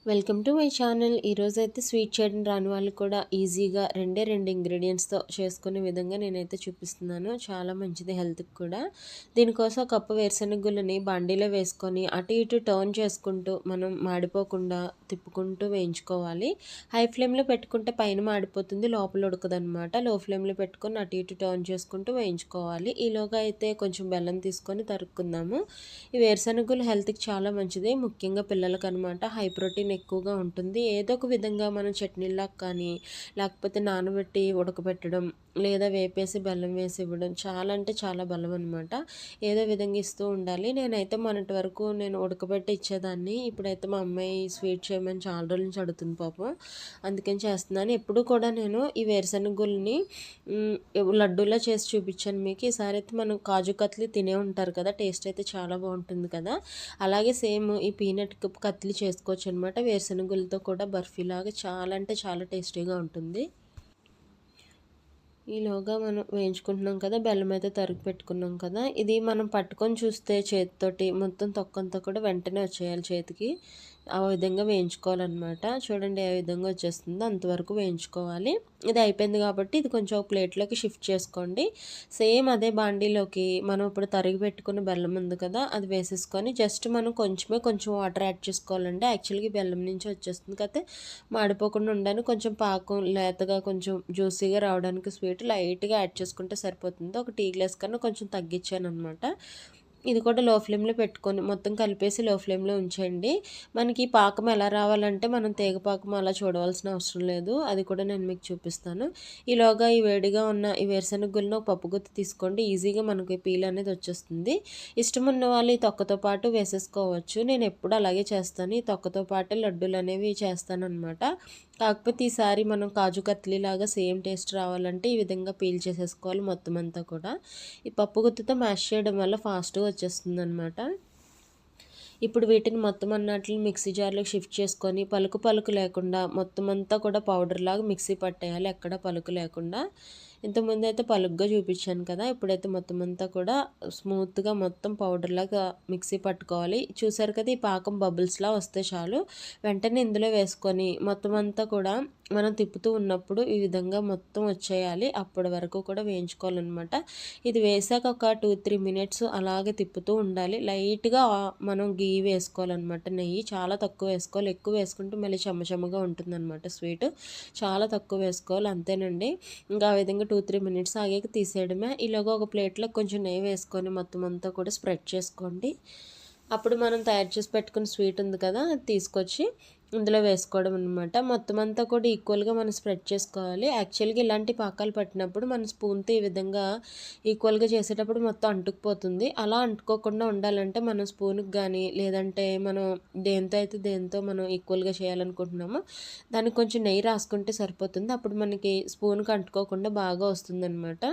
Welcome to my channel. ఈరోజైతే sweet చేయడం రాని వాళ్ళు కూడా ఈజీగా రెండే రెండు ఇంగ్రీడియంట్స్తో చేసుకునే విధంగా నేనైతే చూపిస్తున్నాను. చాలా మంచిది హెల్త్కి కూడా. దీనికోసం ఒక కప్పు వేరుశనగ గుళ్ళని బాండీలో వేసుకొని అటు ఇటు టర్న్ చేసుకుంటూ మనం మాడిపోకుండా తిప్పుకుంటూ వేయించుకోవాలి. హై ఫ్లేమ్లో పెట్టుకుంటే పైన మాడిపోతుంది, లోపల ఉడకదనమాట. లో ఫ్లేమ్లో పెట్టుకొని అటు ఇటు టర్న్ చేసుకుంటూ వేయించుకోవాలి. ఈలోగా అయితే కొంచెం బెల్లం తీసుకొని తరుక్కుందాము. ఈ వేరుశనగ గుళ్ళు హెల్త్కి చాలా మంచిది, ముఖ్యంగా పిల్లలకి అనమాట. హై ప్రోటీన్ ఎక్కువగా ఉంటుంది. ఏదో ఒక విధంగా మనం చట్నీలాగా కానీ లేకపోతే నానబెట్టి ఉడకబెట్టడం లేదా వేపేసి బెల్లం వేసి ఇవ్వడం చాలా అంటే చాలా బలం అనమాట. ఏదో విధంగా ఇస్తూ ఉండాలి. నేనైతే మొన్నటి వరకు నేను ఉడకబెట్టి ఇచ్చేదాన్ని. ఇప్పుడైతే మా అమ్మాయి స్వీట్ చేయమని చాలా రోజుల నుంచి అడుగుతుంది పాపం, అందుకని చేస్తున్నాను. ఎప్పుడు కూడా నేను ఈ వేరుశనగ గుళ్ళని లడ్డూలా చేసి చూపించాను మీకు. ఈసారి అయితే మనం కాజు కత్లీ తినే ఉంటారు కదా, టేస్ట్ అయితే చాలా బాగుంటుంది కదా. అలాగే సేమ్ ఈ పీనట్ కత్లీ చేసుకోవచ్చు అనమాట. వేరుశనగులతో కూడా బర్ఫీలాగా చాలా అంటే చాలా టేస్టీగా ఉంటుంది. ఈలోగా మనం వేయించుకుంటున్నాం కదా, బెల్లం అయితే తరిగి పెట్టుకున్నాం కదా. ఇది మనం పట్టుకొని చూస్తే చేతితోటి మొత్తం తొక్కంతా కూడా వెంటనే వచ్చేయాలి చేతికి. ఆ విధంగా వేయించుకోవాలన్నమాట. చూడండి ఏ విధంగా వచ్చేస్తుందో అంతవరకు వేయించుకోవాలి. ఇది అయిపోయింది కాబట్టి ఇది కొంచెం ఒక ప్లేట్లోకి షిఫ్ట్ చేసుకోండి. సేమ్ అదే బాండీలోకి మనం ఇప్పుడు తరిగి పెట్టుకున్న బెల్లం ఉంది కదా, అది వేసేసుకొని జస్ట్ మనం కొంచెం వాటర్ యాడ్ చేసుకోవాలండి. యాక్చువల్గా బెల్లం నుంచి వచ్చేస్తుంది కదా, మాడిపోకుండా ఉండడానికి కొంచెం పాకం లేతగా కొంచెం జ్యూసీగా రావడానికి స్వీట్ లైట్గా యాడ్ చేసుకుంటే సరిపోతుంది. ఒక టీ గ్లాస్ కన్నా కొంచెం తగ్గించాను అనమాట. ఇది కూడా లో ఫ్లేమ్లో పెట్టుకొని మొత్తం కలిపేసి లో ఫ్లేమ్లో ఉంచండి. మనకి పాకం ఎలా రావాలంటే మనం తీగ పాకం అలా చూడవలసిన అవసరం లేదు, అది కూడా నేను మీకు చూపిస్తాను. ఈలోగా ఈ వేడిగా ఉన్న ఈ వేరుశనగ గుళ్ళను ఒక పప్పు గుత్తి తీసుకోండి. ఈజీగా మనకి పీల్ అనేది వచ్చేస్తుంది. ఇష్టం ఉన్న వాళ్ళు ఈ తొక్కతో పాటు వేసేసుకోవచ్చు. నేను ఎప్పుడు అలాగే చేస్తాను, ఈ తొక్కతో పాటే లడ్డూలు అనేవి చేస్తాను అనమాట. కాకపోతే ఈసారి మనం కాజు కత్లీ లాగా సేమ్ టేస్ట్ రావాలంటే ఈ విధంగా పీల్ చేసేసుకోవాలి మొత్తం అంతా కూడా. ఈ పప్పు గుత్తితో మ్యాష్ చేయడం వల్ల ఫాస్ట్గా వచ్చేస్తుంది అనమాట. ఇప్పుడు వీటిని మొత్తం అన్నట్లు మిక్సీ జార్లోకి షిఫ్ట్ చేసుకొని పలుకు లేకుండా మొత్తం అంతా కూడా పౌడర్ లాగా మిక్సీ పట్టేయాలి, ఎక్కడ పలుకు లేకుండా. ఇంతకుముందు అయితే పలుగ్గా చూపించాను కదా, ఇప్పుడైతే మొత్తం అంతా కూడా స్మూత్గా మొత్తం పౌడర్ లాగా మిక్సీ పట్టుకోవాలి. చూసారు కదా, ఈ పాకం బబుల్స్లా వస్తే చాలు. వెంటనే ఇందులో వేసుకొని మొత్తం అంతా కూడా మనం తిప్పుతూ ఉన్నప్పుడు ఈ విధంగా మొత్తం వచ్చేయాలి. అప్పటి వరకు కూడా వేయించుకోవాలన్నమాట. ఇది వేసాక ఒక 2-3 మినిట్స్ అలాగే తిప్పుతూ ఉండాలి. లైట్గా మనం గీ వేసుకోవాలన్నమాట. నెయ్యి చాలా తక్కువ వేసుకోవాలి, ఎక్కువ వేసుకుంటే మళ్ళీ చెమ్మచెమ్మగా ఉంటుందన్నమాట స్వీట్. చాలా తక్కువ వేసుకోవాలి, అంతేనండి. ఇంకా ఆ విధంగా 2-3 మినిట్స్ ఆగాక తీసేయడమే. ఇలాగ ఒక ప్లేట్లో కొంచెం నెయ్యి వేసుకొని మొత్తం అంతా కూడా స్ప్రెడ్ చేసుకోండి. అప్పుడు మనం తయారు చేసి పెట్టుకున్న స్వీట్ ఉంది కదా, అది తీసుకొచ్చి ఇందులో వేసుకోవడం అనమాట. మొత్తం అంతా కూడా ఈక్వల్గా మనం స్ప్రెడ్ చేసుకోవాలి. యాక్చువల్గా ఇలాంటి పాకాలు పట్టినప్పుడు మన స్పూన్తో ఈ విధంగా ఈక్వల్గా చేసేటప్పుడు మొత్తం అంటుకుపోతుంది. అలా అంటుకోకుండా ఉండాలంటే మనం స్పూన్కి కానీ లేదంటే మనం దేంతో మనం ఈక్వల్గా చేయాలనుకుంటున్నామో దానికి కొంచెం నెయ్యి రాసుకుంటే సరిపోతుంది. అప్పుడు మనకి స్పూన్కి అంటుకోకుండా బాగా వస్తుందన్నమాట.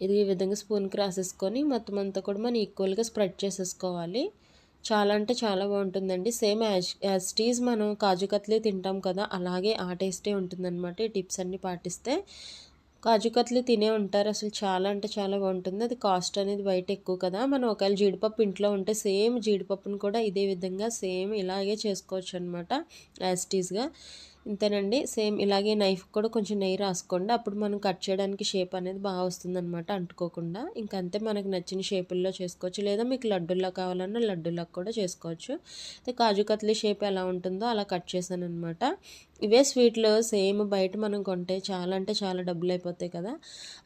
ఇది ఈ విధంగా స్పూన్కి రాసేసుకొని మొత్తం అంతా కూడా మనం ఈక్వల్గా స్ప్రెడ్ చేసేసుకోవాలి. చాలా అంటే చాలా బాగుంటుందండి. సేమ్ యాజ్ టీజ్ మనం కాజు కత్లీ తింటాం కదా, అలాగే ఆ టేస్టే ఉంటుందన్నమాట. ఈ టిప్స్ అన్నీ పాటిస్తే కాజు కత్లీ తినే ఉంటారు. అసలు చాలా అంటే చాలా బాగుంటుంది. అది కాస్ట్ అనేది బయట ఎక్కువ కదా. మనం ఒకవేళ జీడిపప్పు ఇంట్లో ఉంటే సేమ్ జీడిపప్పును కూడా ఇదే విధంగా సేమ్ ఇలాగే చేసుకోవచ్చు అనమాట, యాజ్ టీజ్గా. ఇంతేనండి. సేమ్ ఇలాగే నైఫ్ కూడా కొంచెం నెయ్యి రాసుకోండి. అప్పుడు మనం కట్ చేయడానికి షేప్ అనేది బాగా వస్తుందన్నమాట, అంటుకోకుండా. ఇంకంతే, మనకు నచ్చిన షేపుల్లో చేసుకోవచ్చు. లేదా మీకు లడ్డూలా కావాలన్నా లడ్డూలా కూడా చేసుకోవచ్చు. కాజు కత్లీ షేప్ ఎలా ఉంటుందో అలా కట్ చేశాను అనమాట. ఇవే స్వీట్లు సేమ్ బయట మనం కొంటే చాలా అంటే చాలా డబ్బులు అయిపోతాయి కదా.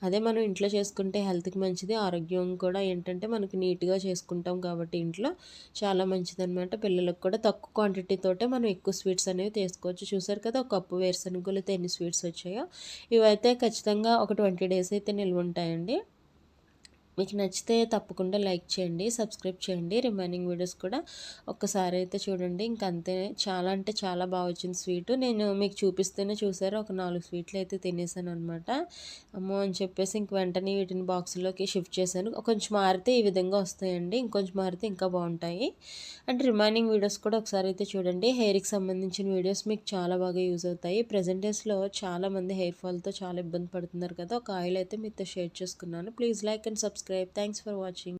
అదే మనం ఇంట్లో చేసుకుంటే హెల్త్కి మంచిది, ఆరోగ్యం కూడా ఏంటంటే మనకి నీట్గా చేసుకుంటాం కాబట్టి ఇంట్లో చాలా మంచిదన్నమాట. పిల్లలకు కూడా తక్కువ క్వాంటిటీతోటే మనం ఎక్కువ స్వీట్స్ అనేవి తీసుకోవచ్చు. చూసారు కదా, ఒక కప్పు వేరుశనగలతో ఎన్ని స్వీట్స్ వచ్చాయో. ఇవైతే ఖచ్చితంగా ఒక 20 డేస్ అయితే నిల్వ ఉంటాయండి. మీకు నచ్చితే తప్పకుండా లైక్ చేయండి, సబ్స్క్రైబ్ చేయండి. రిమైనింగ్ వీడియోస్ కూడా ఒక్కసారి అయితే చూడండి. ఇంకంతే, చాలా అంటే చాలా బాగా వచ్చింది స్వీట్. నేను మీకు చూపిస్తేనే చూసారు, ఒక 4 స్వీట్లు అయితే తినేసాను అనమాట. అమ్మో అని చెప్పేసి ఇంక వెంటనే వీటిని బాక్స్లోకి షిఫ్ట్ చేశాను. కొంచెం మారితే ఈ విధంగా వస్తాయండి, ఇంకొంచెం మారితే ఇంకా బాగుంటాయి. అంటే రిమైనింగ్ వీడియోస్ కూడా ఒకసారి అయితే చూడండి. హెయిర్కి సంబంధించిన వీడియోస్ మీకు చాలా బాగా యూజ్ అవుతాయి. ప్రెజెంట్ డేస్లో చాలామంది హెయిర్ ఫాల్తో చాలా ఇబ్బంది పడుతున్నారు కదా. ఒక ఆయిల్ అయితే మీతో షేర్ చేసుకున్నాను. Please like and subscribe. Thanks for watching.